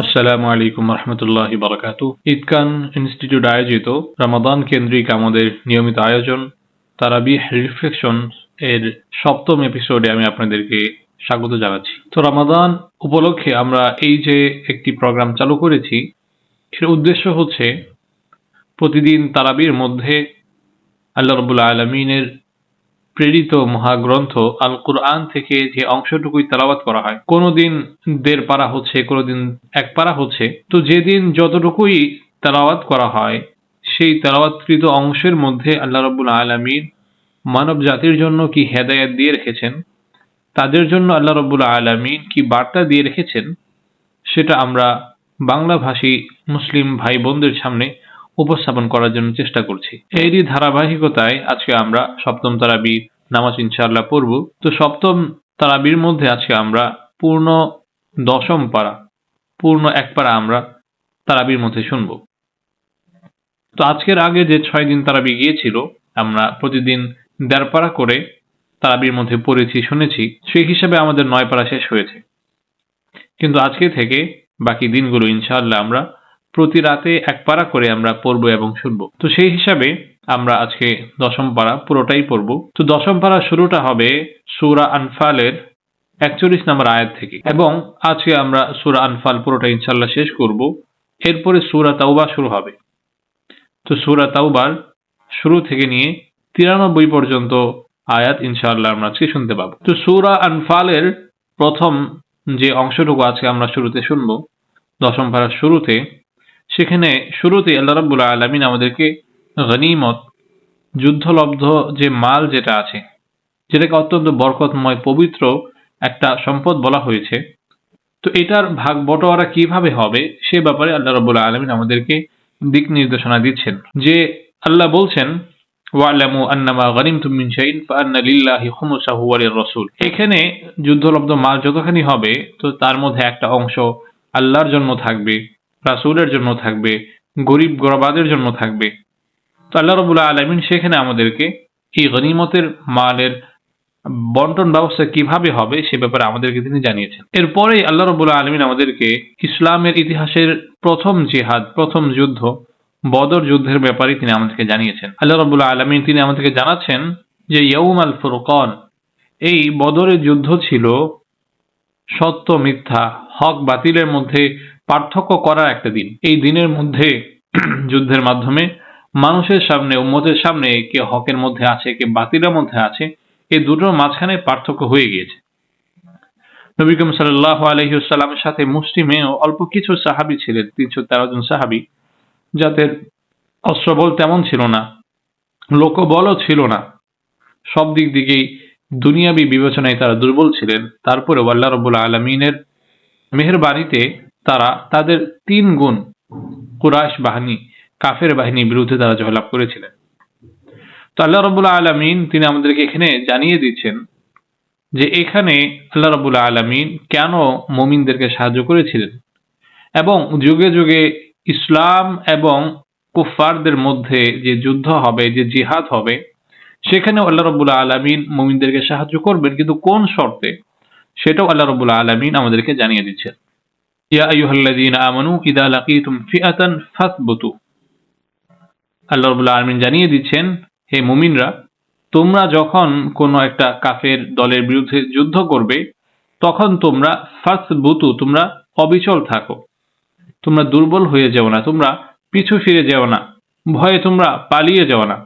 আসসালামু আলাইকুম রহমতুল্লাহি বারাকাতু। ইতকান ইনস্টিটিউট আয়োজিত রমাদান কেন্দ্রিক আমাদের নিয়মিত আয়োজন তারাবিহ রিফ্লেকশন এর 7ম এপিসোডে আমি আপনাদেরকে স্বাগত জানাচ্ছি। তো রমাদান উপলক্ষে আমরা এই যে একটি প্রোগ্রাম চালু করেছি, এর উদ্দেশ্য হচ্ছে প্রতিদিন তারাবির মধ্যে আল্লাহ রাব্বুল আলামিনের প্রেরিত মহাগ্রন্থ আল কুরআন থেকে যে অংশটুকুই তেলাওয়াত করা হয়, কোনোদিন 1.5 পারা হচ্ছে, কোনোদিন 1 পারা হচ্ছে। তো যেদিন যতটুকুই তেলাওয়াত করা হয়, সেই তেলাওয়াতকৃত অংশের মধ্যে আল্লাহ রাব্বুল আলামিন মানব জাতির জন্য কি হেদায়েত দিয়ে রেখেছেন, তাদের জন্য আল্লাহ রাব্বুল আলামিন কি বার্তা দিয়ে রেখেছেন, সেটা আমরা বাংলাভাষী মুসলিম ভাই বোনদের সামনে উপস্থাপন করার জন্য চেষ্টা করছি। এরই ধারাবাহিকতায় আজকে আমরা 7ম তারাবি নামাজ ইনশাআল্লাহ পড়ব। তো 7ম তারাবির মধ্যে আজকে আমরা পূর্ণ 10ম পারা, পূর্ণ 1 পারা আমরা তারাবির মধ্যে শুনব। তো আজকের আগে যে 6 দিন তারাবি গিয়েছিল, আমরা প্রতিদিন 1.5 পারা করে তারাবির মধ্যে পড়েছি, শুনেছি। সেই হিসাবে আমাদের 9 পারা শেষ হয়েছে। কিন্তু আজকে থেকে বাকি দিনগুলো ইনশাআল্লাহ আমরা প্রতি রাতে 1 পারা করে আমরা পড়ব এবং শুনব। তো সেই হিসাবে আমরা আজকে 10ম পারা পুরোটাই পড়ব। তো 10ম পারা শুরুটা হবে সূরা আনফালের 41 নম্বর আয়াত থেকে, এবং আজকে আমরা সূরা আনফাল পুরোটা ইনশাআল্লাহ শেষ করব। এরপরে সূরা তাওবা শুরু হবে। তো সূরা তাওবার শুরু থেকে নিয়ে 93 পর্যন্ত আয়াত ইনশাআল্লাহ আমরা আজকে শুনতে পাবো। তো সূরা আনফালের প্রথম যে অংশটুকু আজকে আমরা শুরুতে শুনব, 10ম পারার শুরুতে, সেখানে শুরুতে আল্লাহ রাব্বুল আলামিন আমাদেরকে গনিমত, যুদ্ধলব্ধ যে মাল যেটা আছে, যেটাকে অত্যন্ত বরকতময় পবিত্র একটা সম্পদ বলা হয়েছে, তো এটার ভাগ বটোয়ারা কিভাবে হবে সে ব্যাপারে আল্লাহ রাব্বুল আলামিন আমাদেরকে দিক নির্দেশনা দিচ্ছেন। যে আল্লাহ বলছেন, ওয়ালামু আন্নামা গানিমতুম মিন শাইইন ফাআন্না লিল্লাহি খুমুসাহু ওয়া লির-রাসূল। এখানে যুদ্ধলব্ধ মাল যতখানি হবে, তো তার মধ্যে একটা অংশ আল্লাহর জন্য থাকবে, রাসূলের জন্য থাকবে, গরীব গরবাদের জন্য থাকবে। তো আল্লাহ রাব্বুল আলামিন সেখানে আমাদেরকে এই গনিমতের মালের বন্টন ব্যবস্থা কিভাবে হবে সে ব্যাপারে আমাদেরকে তিনি জানিয়েছেন। এরপরেই আল্লাহ রাব্বুল আলামিন আমাদেরকে ইসলামের ইতিহাসের প্রথম জিহাদ, প্রথম যুদ্ধ বদর যুদ্ধের ব্যাপারে তিনি আমাদেরকে জানিয়েছেন। আল্লাহ রাব্বুল আলামিন তিনি আমাদেরকে জানাচ্ছেন যে ইয়াউমাল ফুরকান, এই বদরের যুদ্ধ ছিল সত্য মিথ্যা, হক বাতিলের মধ্যে পার্থক্য করার একটা দিন। এই দিনের মধ্যে যুদ্ধের মাধ্যমে মানুষের সামনে, উম্মতের সামনে কে হকের মধ্যে আছে, কে বাতিলের মধ্যে আছে, এই দুটোর মাঝখানে পার্থক্য হয়ে গিয়েছে। নবী করিম সাল্লাল্লাহু আলাইহি ওয়াসাল্লামের সাথে মুসলিমেও অল্প কিছু সাহাবী ছিলেন, 313 জন সাহাবী, যাদের অস্ত্রবল তেমন ছিল না, লোকবলও ছিল না, সব দিক দিকেই দুনিয়াবী বিবেচনায় তারা দুর্বল ছিলেন। তারপরেও আল্লাহ রাব্বুল আলামিনের মেহেরবানিতে তারা তাদের 3 গুণ কুরাইশ বাহিনী, কাফের বাহিনীর বিরুদ্ধে তারা জয়লাভ করেছিলেন। তো আল্লাহ রাব্বুল আলামিন তিনি আমাদেরকে এখানে জানিয়ে দিচ্ছেন যে এখানে আল্লাহ রাব্বুল আলামিন কেন মুমিনদেরকে সাহায্য করেছিলেন, এবং যুগে যুগে ইসলাম এবং কুফফারদের মধ্যে যে যুদ্ধ হবে, যে জিহাদ হবে, সেখানে আল্লাহ রাব্বুল আলামিন মুমিনদেরকে সাহায্য করবেন, কিন্তু কোন শর্তে সেটাও আল্লাহ রাব্বুল আলামিন আমাদেরকে জানিয়ে দিচ্ছেন। ইয়া আইয়ুহাল্লাযীনা আমানু ইযা লাকীতুম ফিআতান ফাসবুতু। আল্লাহ রাব্বুল আলামিন জানিয়ে দিচ্ছেন, হে মুমিনরা, তোমরা যখন কোনো একটা কাফের দলের বিরুদ্ধে যুদ্ধ করবে, তখন তোমরা ফাসবুতু, তোমরা অবিচল থাকো, তোমরা দুর্বল হয়ে যেও না, তোমরা পিছু ফিরে যেও না, ভয়ে তোমরা পালিয়ে যেও না।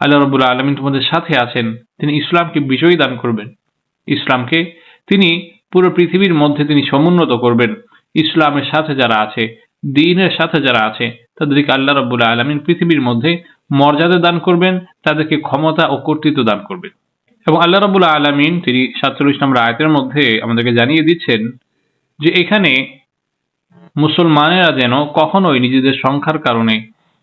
আল্লাহ রাব্বুল আলামিন তোমাদের সাথে আছেন, তিনি ইসলামকে বিজয়ী দান করবেন, ইসলামকে তিনি পুরো পৃথিবীর মধ্যে তিনি সমুন্নত করবেন। ইসলামের সাথে যারা আছে, দ্বীনের সাথে যারা আছে, তাদেরকে আল্লাহ রাব্বুল আলামিন পৃথিবীর মধ্যে মর্যাদা দান করবেন, তাদেরকে ক্ষমতা ও কর্তৃত্ব দান করবেন। এবং আল্লাহ রাব্বুল আলামিন তিনি 47 নম্বর আয়াতের মধ্যে আমাদেরকে জানিয়ে দিচ্ছেন যে এখানে মুসলমানেরা যেন কখনোই নিজেদের সংখ্যার কারণে,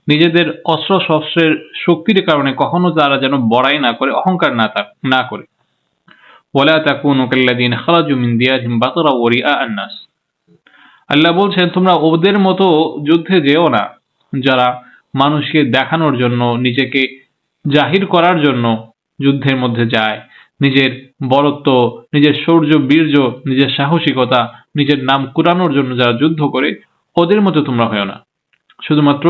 নিজেদের অস্ত্র শস্ত্রের শক্তির কারণে কখনো তারা যেন বড়াই না করে, অহংকার না করে। ওয়ালা তাকুনু কাল্লাযীনা খারাজু মিন দিয়ারিহিম বাতরা ওয়া রিআ আন-নাস। আল্লাহ বলছেন তোমরা ওদের মতো যুদ্ধে যেও না, যারা মানুষকে দেখানোর জন্য, নিজেকে জাহির করার জন্য যুদ্ধের মধ্যে যায়, নিজের বরত্ব, নিজের শৌর্য বীর্য, নিজের সাহসিকতা, নিজের নাম কুড়ানোর জন্য যারা যুদ্ধ করে, ওদের মতো তোমরা হয়ো না। শুধুমাত্র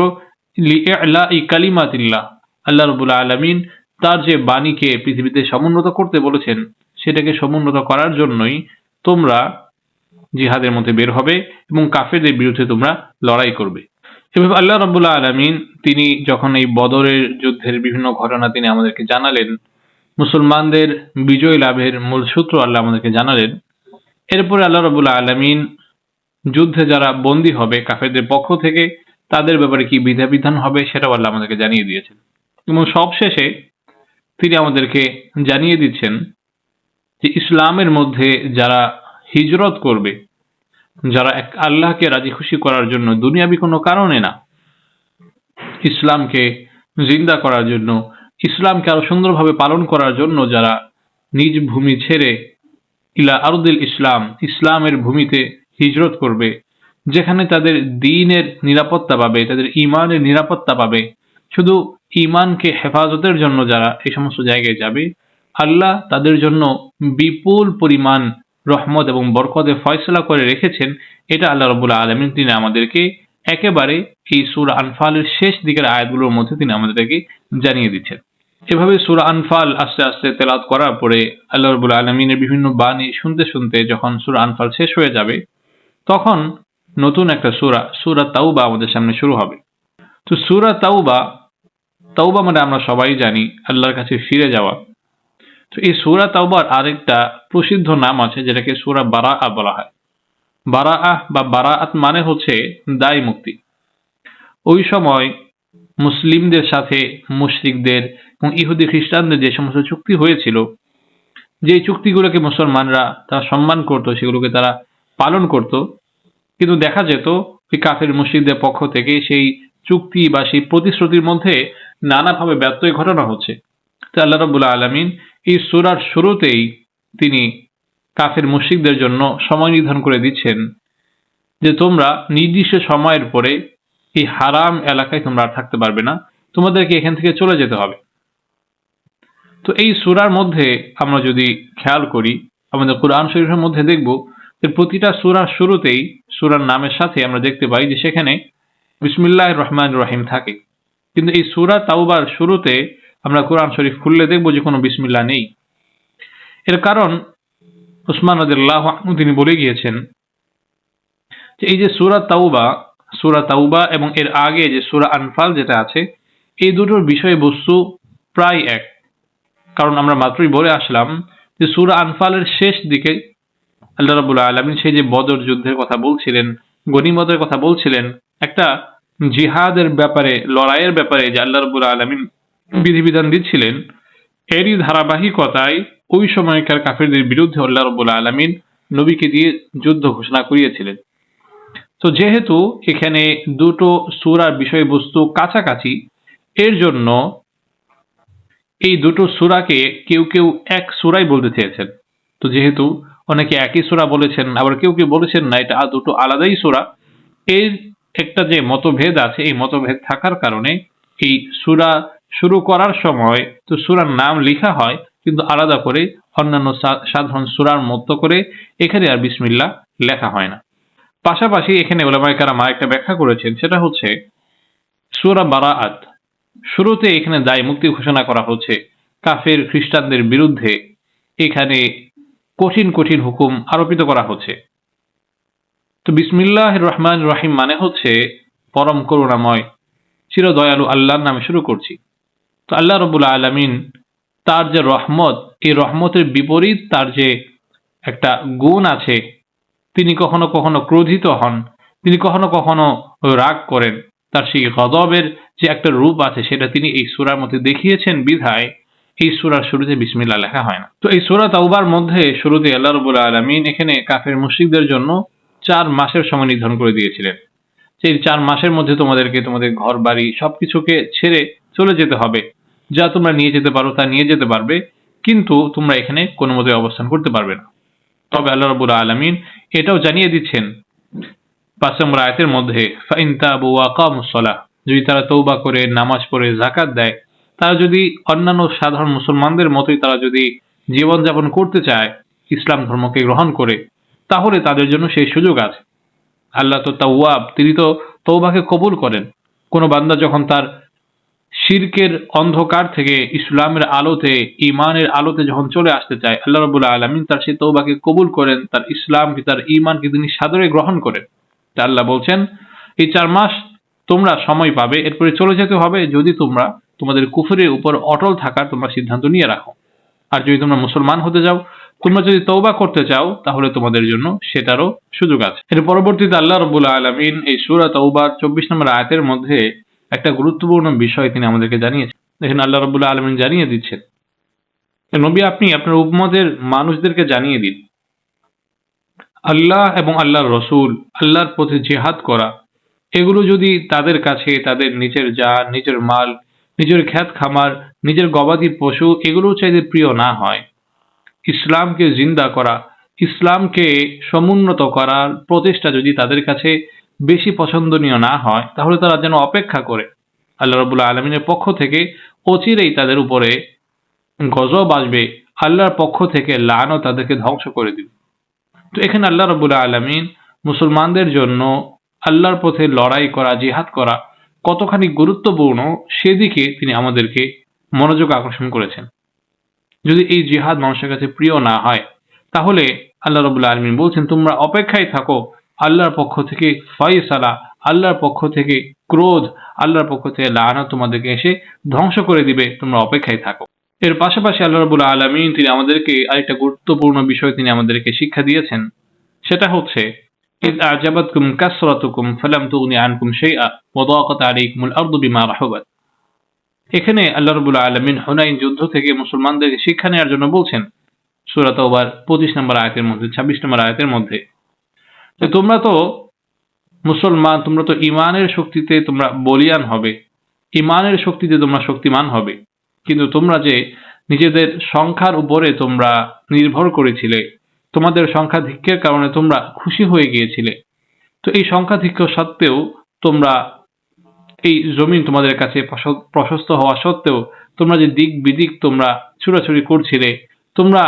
লিইলাই কালিমাতিল্লাহ, আল্লাহ রাব্বুল আলামিন তার যে বাণীকে পৃথিবীতে সমুন্নত করতে বলেছেন, সেটাকে সমুন্নত করার জন্যই তোমরা জিহাদের মধ্যে বের হবে এবং কাফেরদের বিরুদ্ধে তোমরা লড়াই করবে। এভাবে আল্লাহ রাব্বুল আলামিন তিনি যখন এই বদরের যুদ্ধের বিভিন্ন ঘটনা তিনি আমাদেরকে জানালেন, মুসলমানদের বিজয় লাভের মূল সূত্র আল্লাহ আমাদেরকে জানালেন, এরপরে আল্লাহ রাব্বুল আলামিন যুদ্ধে যারা বন্দী হবে কাফেরদের পক্ষ থেকে তাদের ব্যাপারে কি বিধান হবে সেটাও আল্লাহ আমাদেরকে জানিয়ে দিয়েছেন। এবং সবশেষে তিনি আমাদেরকে জানিয়ে দিচ্ছেন যে ইসলামের মধ্যে যারা হিজরত করবে, যারা এক আল্লাহকে রাজি খুশি করার জন্য, দুনিয়াবি কোনো কারণে না, ইসলামকে জিন্দা করার জন্য, ইসলামকে আরো সুন্দরভাবে পালন করার জন্য যারা নিজ ভূমি ছেড়ে ইলা আরদিল ইসলাম, ইসলামের ভূমিতে হিজরত করবে, যেখানে তাদের দ্বীনের নিরাপত্তা পাবে, তাদের ঈমানের নিরাপত্তা পাবে, শুধু ঈমানকে হেফাজতের জন্য যারা এই সমস্ত জায়গায় যাবে, আল্লাহ তাদের জন্য বিপুল পরিমাণ রহমত এবং বরকতের ফয়সালা করে রেখেছেন। এটা আল্লাহ রাব্বুল আলামিন তিনি আমাদেরকে একেবারে এই সূরা আনফালের শেষ দিকের আয়াতগুলোর মধ্যে তিনি আমাদেরকে জানিয়ে দিচ্ছেন। এভাবে সূরা আনফাল আস্তে আস্তে তেলাওয়াত করার পরে আল্লাহ রাব্বুল আলামিনের বিভিন্ন বাণী শুনতে শুনতে যখন সূরা আনফাল শেষ হয়ে যাবে, তখন নতুন একটা সূরা তাওবা আমাদের সামনে শুরু হবে। তো সূরা তাওবা মানে আমরা সবাই জানি আল্লাহর কাছে ফিরে যাওয়া। তো এই সূরা তাওবার আরেকটা প্রসিদ্ধ নাম আছে যেটাকে সূরা বারাআ বলা হয়। বারাআ বা বারাআত মানে হচ্ছে দায় মুক্তি। ওই সময় মুসলিমদের সাথে মুশরিকদের এবং ইহুদি খ্রিস্টানদের যে সমস্ত চুক্তি হয়েছিল, যে চুক্তিগুলোকে মুসলমানরা তারা সম্মান করত, সেগুলোকে তারা পালন করত, কিন্তু দেখা যেত ওই কাফের মুশরিকদের পক্ষ থেকে সেই চুক্তি বা সেই প্রতিশ্রুতির মধ্যে নানাভাবে ব্যত্যয় ঘটানো হচ্ছে। তো আল্লাহ রাব্বুল আলামিন এই সূরার শুরুতেই তিনি কাফের মুশরিকদের জন্য সময় নির্ধারণ করে দিচ্ছেন যে তোমরা নির্দিষ্ট সময়ের পরে এই হারাম এলাকায় তোমরা আর থাকতে পারবে না, তোমাদেরকে এখান থেকে চলে যেতে হবে। তো এই সূরার মধ্যে আমরা যদি খেয়াল করি, আমাদের কুরআন শরীফের মধ্যে দেখব যে প্রতিটা সূরার শুরুতেই সূরার নামের সাথে আমরা দেখতে পাই যে সেখানে বিসমিল্লাহির রহমানির রহিম থাকে। কিন্তু এই সূরা তাওবার শুরুতে আমরা কোরআন শরীফ খুললে দেখব যে কোনো বিসমিল্লাহ নেই। এর কারণ উসমান রাদিয়াল্লাহু আনহু তিনি বলে গিয়েছেন যে এই যে সূরা তাওবা এবং এর আগে যে সূরা আনফাল যেটা আছে, এই দুটোর বিষয়বস্তু প্রায় এক। কারণ আমরা মাত্রই বলে আসলাম যে সূরা আনফালের শেষ দিকে আল্লাহ রাব্বুল আলামিন সেই যে বদর যুদ্ধের কথা বলছিলেন, গনিমতের কথা বলছিলেন, একটা জিহাদের ব্যাপারে, লড়াইয়ের ব্যাপারে যে আল্লাহ রাব্বুল আলামিন বিধিবিধান দিচ্ছিলেন, এরই ধারাবাহিকতায় ওই সময়কার কাফেরদের বিরুদ্ধে আল্লাহ রাব্বুল আলামিন নবীকে দিয়ে যুদ্ধ ঘোষণা করিয়েছিলেন। তো যেহেতু এখানে দুটো সূরার বিষয়বস্তু কাছাকাছি, এর জন্য এই দুটো সূরাকে কেউ কেউ এক সূরাই বলতে চেয়েছেন। তো যেহেতু অনেকে একই সূরা বলেছেন, আবার কেউ কেউ বলেছেন না এটা দুটো আলাদাই সূরা, এর একটা যে মতভেদ আছে, এই মতভেদ থাকার কারণে এই সূরা শুরু করার সময় তো সূরার নাম লেখা হয়, কিন্তু আলাদা করে অন্যান্য সাধারণ সূরার মতো করে এখানে আর বিসমিল্লাহ লেখা হয় না। পাশাপাশি এখানে উলামায়ে কেরাম একটা ব্যাখ্যা করেছেন, সেটা হচ্ছে সূরা বারাআত শুরুতে এখানে দায় মুক্তি ঘোষণা করা হচ্ছে কাফের খ্রিস্টানদের বিরুদ্ধে, এখানে কঠিন কঠিন হুকুম আরোপিত করা হচ্ছে। তো বিসমিল্লাহির রহমানির রহিম মানে হচ্ছে পরম করুণাময় চির দয়ালু আল্লাহর নামে শুরু করছি। তো আল্লাহ রাব্বুল আলামিন তার যে রহমত, এই রহমতের বিপরীত তার যে একটা গুণ আছে, তিনি কখনো কখনো ক্রোধিত হন, তিনি কখনো কখনো রাগ করেন, তার সেই গজবের যে একটা রূপ আছে সেটা তিনি এই সূরার মধ্যে দেখিয়েছেন বিধায় এই সূরার শুরুতে বিসমিল্লাহ লেখা হয় না। তো এই সূরা তাওবার মধ্যে শুরুতে আল্লাহ রাব্বুল আলামিন এখানে কাফের মুশরিকদের জন্য 4 মাসের সময় নির্ধারণ করে দিয়েছিলেন। সেই 4 মাসের মধ্যে তোমাদেরকে তোমাদের ঘর বাড়ি সবকিছুকে ছেড়ে চলে যেতে হবে, যা তোমরা নিয়ে যেতে পারো তা নিয়ে যেতে পারবে, কিন্তু তোমরা এখানে কোনো মতে অবস্থান করতে পারবে না। তবে আল্লাহ রাব্বুল আলামিন এটাও জানিয়ে দিচ্ছেন 5 নম্বর আয়াতের মধ্যে, ফাইন তাবু ওয়া আকামুস সালাহ, যদি তারা তওবা করে নামাজ পড়ে যাকাত দেয়, তারা যদি অন্যান্য সাধারণ মুসলমানদের মতোই তারা যদি জীবনযাপন করতে চায় ইসলাম ধর্মকে গ্রহণ করে, তাহলে তাদের জন্য সেই সুযোগ আছে। আল্লাহ তো তাওয়াব, তিনি তো তওবাকে কবুল করেন। কোনো বান্দা যখন তার শিরকের অন্ধকার থেকে ইসলামের আলোতে, ঈমানের আলোতে যখন চলে আসতে চায়, আল্লাহ রাব্বুল আলামিন তার সেই তওবাকে কবুল করেন, তার ইসলামকে, তার ঈমানকে তিনি সাদরে গ্রহণ করেন। তা আল্লাহ বলছেন, এই 4 মাস তোমরা সময় পাবে, এরপরে চলে যেতে হবে যদি তোমরা তোমাদের কুফরের উপর অটল থাকার তোমরা সিদ্ধান্ত নিয়ে রাখো। আর যদি তোমরা মুসলমান হতে যাও, তোমরা যদি তওবা করতে চাও, তাহলে তোমাদের জন্য সেটারও সুযোগ আছে। এর পরবর্তীতে আল্লাহ রাব্বুল আলামিন এই সূরা তাওবার 24 নম্বর আয়াতের মধ্যে একটা গুরুত্বপূর্ণ বিষয় তিনি আমাদেরকে জানিয়েছেন। দেখেন, আল্লাহ রাব্বুল আলামিন জানিয়ে দিচ্ছেন, নবী আপনি আপনার উম্মতের মানুষদেরকে জানিয়ে দিন, আল্লাহ এবং আল্লাহর রাসূল, আল্লাহর পথে জিহাদ করা, এগুলো যদি তাদের কাছে তাদের নিজের জান, নিজের মাল, নিজের ক্ষেত খামার, নিজের গবাদি পশু এগুলো চাইতে প্রিয় না হয়, ইসলামকে জিন্দা করা, ইসলামকে সমুন্নত করার প্রচেষ্টা যদি তাদের কাছে বেশি পছন্দনীয় না হয়, তাহলে তারা যেন অপেক্ষা করে। আল্লাহ রাব্বুল আলামিনের পক্ষ থেকে অচিরেই তাদের উপরে গজব আসবে, আল্লাহর পক্ষ থেকে লানত তাদেরকে ধ্বংস করে দিবে। তো এখানে আল্লাহ রাব্বুল আলামিন মুসলমানদের জন্য আল্লাহর পথে লড়াই করা, জিহাদ করা কতখানি গুরুত্বপূর্ণ সেদিকে তিনি আমাদেরকে মনোযোগ আকর্ষণ করেছেন। যদি এই জিহাদ মানুষের কাছে প্রিয় না হয়, তাহলে আল্লাহ রাব্বুল আলামিন বলছেন, তোমরা অপেক্ষায় থাকো, আল্লাহর পক্ষ থেকে ফয়সালা, আল্লাহর পক্ষ থেকে ক্রোধ, আল্লাহর পক্ষ থেকে লানত তোমাদেরকে এসে ধ্বংস করে দিবে, তোমরা অপেক্ষায় থাকো। এর পাশাপাশি আল্লাহ রাব্বুল আলামিন তিনি আমাদেরকে আরেকটা গুরুত্বপূর্ণ বিষয় তিনি আমাদেরকে শিক্ষা দিয়েছেন, সেটা হচ্ছে إذ أعجبتكم كثرتكم فلم تغن عنكم شيئا وضاقت عليكم الأرض بما رحبت। এখানে আল্লাহ রাব্বুল আলামিন হুনাইন যুদ্ধ থেকে মুসলমানদেরকে শিক্ষা নেওয়ার জন্য বলছেন সূরা তাওবার 25 নম্বর আয়াতের মধ্যে, 26 নম্বর আয়াতের মধ্যে, যে তোমরা তো মুসলমান, তোমরা তো ঈমানের শক্তিতে তোমরা বলিয়ান হবে, ঈমানের শক্তিতে তোমরা শক্তিমান হবে, কিন্তু তোমরা যে নিজেদের সংখ্যার উপরে তোমরা নির্ভর করেছিলে, তোমাদের সংখ্যাধিক্যের কারণে তোমরা খুশি হয়ে গিয়েছিলে। তো এই সংখ্যাধিক্য সত্ত্বেও তোমরা, এই জমিন তোমাদের কাছে প্রশস্ত হওয়া সত্ত্বেও তোমরা যে দিক বিদিক তোমরা ছুড়াছুড়ি করছিলে, তোমরা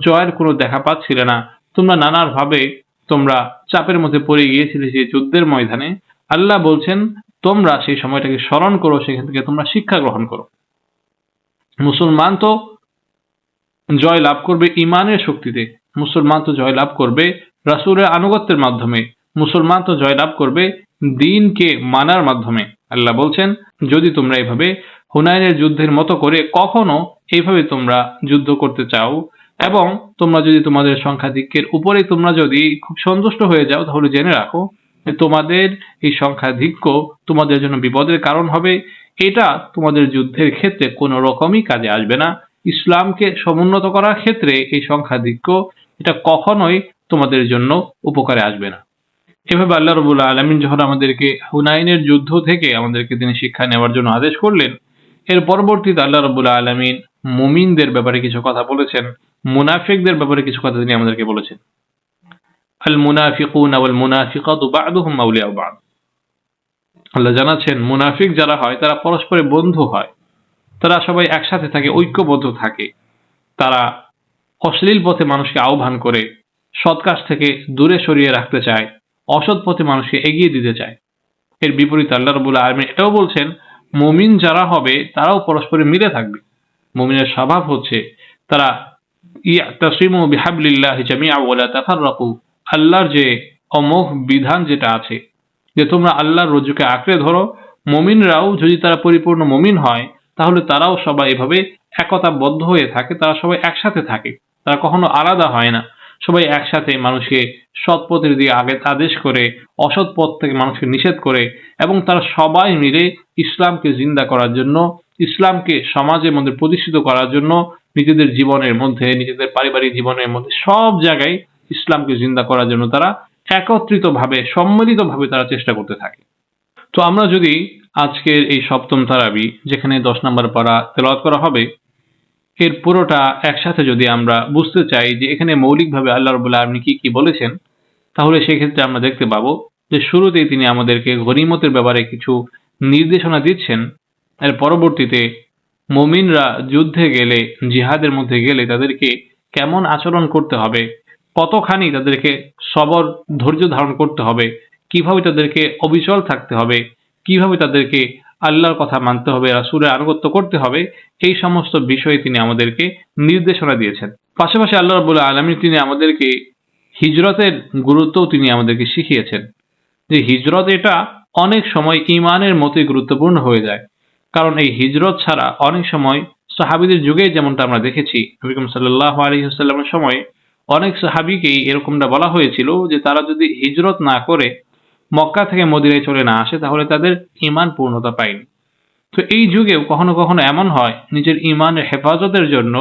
জয়ের কোনো দেখা পাচ্ছিলে না, তোমরা নানাভাবে তোমরা চাপের মধ্যে পড়ে গিয়েছিলে সেই যুদ্ধের ময়দানে। আল্লাহ বলছেন, তোমরা সেই সময়টাকে স্মরণ করো, সেখান থেকে তোমরা শিক্ষা গ্রহণ করো। মুসলমান তো জয় লাভ করবে ঈমানের শক্তিতে, মুসলমান তো জয় লাভ করবে রাসূলের আনুগত্যের মাধ্যমে, মুসলমান তো জয় লাভ করবে দ্বীনকে মানার মাধ্যমে। আল্লাহ বলছেন, যদি তোমরা এইভাবে হুনাইনের যুদ্ধের মতো করে কখনো এইভাবে তোমরা যুদ্ধ করতে চাও, এবং তোমরা যদি তোমাদের সংখ্যাধিক্যের উপরে তোমরা যদি খুব সন্তুষ্ট হয়ে যাও, তাহলে জেনে রাখো যে তোমাদের এই সংখ্যাধিক্য তোমাদের জন্য বিপদের কারণ হবে। এটা তোমাদের যুদ্ধের ক্ষেত্রে কোনো রকমই কাজে আসবে না। ইসলামকে সমুন্নত করার ক্ষেত্রে এই সংখ্যাধিক্য এটা কখনোই তোমাদের জন্য উপকারে আসবে না। এভাবে আল্লাহ রাব্বুল আলামিন যখন আমাদেরকে হুনাইনের যুদ্ধ থেকে আমাদেরকে তিনি শিক্ষা নেওয়ার জন্য আদেশ করলেন, এর পরবর্তীতে আল্লাহ রাব্বুল আলামিন মুমিনদের ব্যাপারে কিছু কথা বলেছেন, মুনাফিকদের ব্যাপারে কিছু কথা তিনি আমাদেরকে বলেছেন। আল মুনাফিকুনা ওয়াল মুনাফিকাতু বা'দুহুম আউলিয়াউ বা'দ। আল্লাহ জানাচ্ছেন, মুনাফিক যারা হয় তারা পরস্পরের বন্ধু হয়, তারা সবাই একসাথে থাকে, ঐক্যবদ্ধ থাকে, তারা অশ্লীল পথে মানুষকে আহ্বান করে, সৎ কাজ থেকে দূরে সরিয়ে রাখতে চায়, অসৎ পথে মানুষকে এগিয়ে দিতে চায়। এর বিপরীতে আল্লাহ রাব্বুল আলামিন এটাও বলছেন, মুমিন যারা হবে তারাও পরস্পরে মিলে থাকবে। মুমিনের স্বভাব হচ্ছে তারা ইয়াতাসিমু বিহাবলিল্লাহি জামিআ ওয়া লা তাফাররাকু, আল্লাহর যে অমোঘ বিধান যেটা আছে, যে তোমরা আল্লাহর রজ্জুকে আঁকড়ে ধরো। মুমিনরাও যদি তারা পরিপূর্ণ মুমিন হয়, তাহলে তারাও সবাই এভাবে একতাবদ্ধ হয়ে থাকে, তারা সবাই একসাথে থাকে, তারা কখনো আলাদা হয় না। সবাই একসাথে মানুষকে সৎ পথের দিকে আগে আদেশ করে, অসৎ পথ থেকে মানুষকে নিষেধ করে, এবং তারা সবাই মিলে ইসলামকে জিন্দা করার জন্য, ইসলামকে সমাজের মধ্যে প্রতিষ্ঠিত করার জন্য, নিজেদের জীবনের মধ্যে, নিজেদের পারিবারিক জীবনের মধ্যে সব জায়গায় ইসলামকে জিন্দা করার জন্য তারা একত্রিতভাবে, সম্মিলিতভাবে তারা চেষ্টা করতে থাকে। তো আমরা যদি আজকের এই সপ্তম তারাবি, যেখানে 10 নম্বর পারা তেলাওয়াত করা হবে, এর পুরোটা একসাথে যদি আমরা বুঝতে চাই যে এখানে মৌলিকভাবে আল্লাহ রাব্বুল আলামিন কি কি বলেছেন, তাহলে সেক্ষেত্রে আমরা দেখতে পাবো যে শুরুতেই তিনি আমাদেরকে গনিমতের ব্যাপারে কিছু নির্দেশনা দিচ্ছেন। এর পরবর্তীতে মুমিনরা যুদ্ধে গেলে, জিহাদের মধ্যে গেলে তাদেরকে কেমন আচরণ করতে হবে, কতখানি তাদেরকে সবর ধৈর্য ধারণ করতে হবে, কিভাবে তাদেরকে অবিচল থাকতে হবে, কিভাবে তাদেরকে আল্লাহর কথা মানতে হবে, রাসূলের আনুগত্য করতে হবে, এই সমস্ত বিষয়ে তিনি আমাদেরকে নির্দেশনা দিয়েছেন। পাশাপাশি আল্লাহ রাব্বুল আলামিন তিনি আমাদেরকে হিজরতের গুরুত্বও তিনি আমাদেরকে শিখিয়েছেন, যে হিজরত এটা অনেক সময় ঈমানের মতোই গুরুত্বপূর্ণ হয়ে যায়। কারণ এই হিজরত ছাড়া অনেক সময় সাহাবীদের যুগে যেমনটা আমরা দেখেছি, নবী করিম সাল্লাল্লাহু আলাইহি ওয়াসাল্লামের সময় অনেক সাহাবীকেই এরকমটা বলা হয়েছিল যে তারা যদি হিজরত না করে মক্কা থেকে মদিনায় চলে না আসে তাহলে তাদের ঈমান পূর্ণতা পায়নি। তো এই যুগেও কখনো কখনো এমন হয় নিজের ঈমানের হেফাজতের জন্য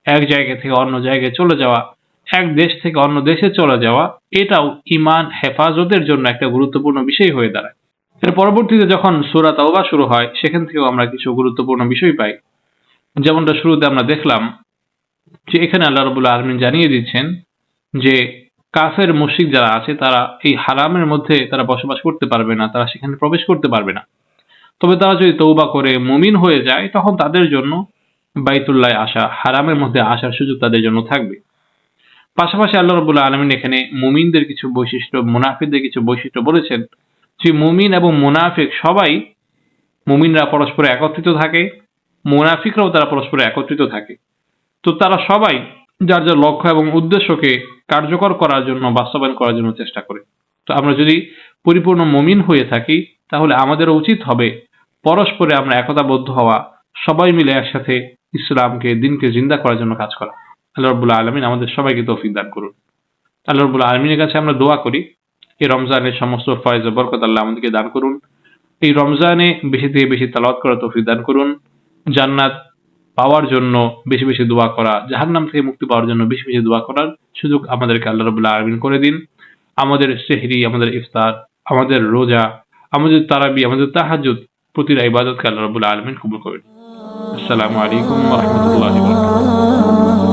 এক জায়গা থেকে অন্য জায়গায় চলে যাওয়া, এক দেশ থেকে অন্য দেশে চলে যাওয়া, এটাও ঈমান হেফাজতের জন্য একটা গুরুত্বপূর্ণ বিষয় হয়ে দাঁড়ায়। এর পরবর্তীতে যখন সূরা তাওবা শুরু হয় সেখান থেকেও আমরা কিছু গুরুত্বপূর্ণ বিষয় পাই। যেমনটা শুরুতে আমরা দেখলাম যে এখানে আল্লাহ রাব্বুল আলামিন জানিয়ে দিচ্ছেন যে কাফের মুশরিক যারা আছে তারা এই হারামের মধ্যে তারা বসবাস করতে পারবে না, তারা সেখানে প্রবেশ করতে পারবে না। তবে তারা যদি তওবা করে মুমিন হয়ে যায় তখন তাদের জন্য বাইতুল্লাহে আসা, হারামের মধ্যে আসার সুযোগ তাদের জন্য থাকবে। পাশাপাশি আল্লাহ রাব্বুল আলামিন এখানে মুমিনদের কিছু বৈশিষ্ট্য, মুনাফিকদের কিছু বৈশিষ্ট্য বলেছেন যে মুমিন এবং মুনাফিক সবাই, মুমিনরা পরস্পরে একত্রিত থাকে, মুনাফিকরাও তারা পরস্পরে একত্রিত থাকে। তো তারা সবাই যার যার লক্ষ্য এবং উদ্দেশ্যকে কার্যকর করার জন্য, বাস্তবায়ন করার জন্য চেষ্টা করে। তো আমরা যদি পরিপূর্ণ মুমিন হয়ে থাকি তাহলে আমাদেরও উচিত হবে পরস্পরে আমরা একতাবদ্ধ হওয়া, সবাই মিলে একসাথে ইসলামকে, দ্বীনকে জিন্দা করার জন্য কাজ করা। আল্লাহ রাব্বুল আলামিন আমাদের সবাইকে তৌফিক দান করুন। আল্লাহ রাব্বুল আলামিনের কাছে আমরা দোয়া করি এই রমজানের সমস্ত ফয়েজ ও বরকত আল্লাহ আমাদেরকে দান করুন। এই রমজানে বেশি থেকে বেশি তেলাওয়াত করার তৌফিক দান করুন। জান্নাত পাওয়ার জন্য বেশি বেশি দোয়া করা, জাহান্নাম থেকে মুক্তি পাওয়ার জন্য বেশি বেশি দোয়া করার সুযোগ আমাদেরকে আল্লাহ রাব্বুল আলামিন করে দিন। আমাদের সেহরি, আমাদের ইফতার, আমাদের রোজা, আমাদের তারাবি, আমাদের তাহাজ্জুদ, প্রতিটা ইবাদতকে আল্লাহ রাব্বুল আলামিন কবুল করুন। আসসালামু আলাইকুম ওয়া রাহমাতুল্লাহি ওয়া বারাকাতুহু।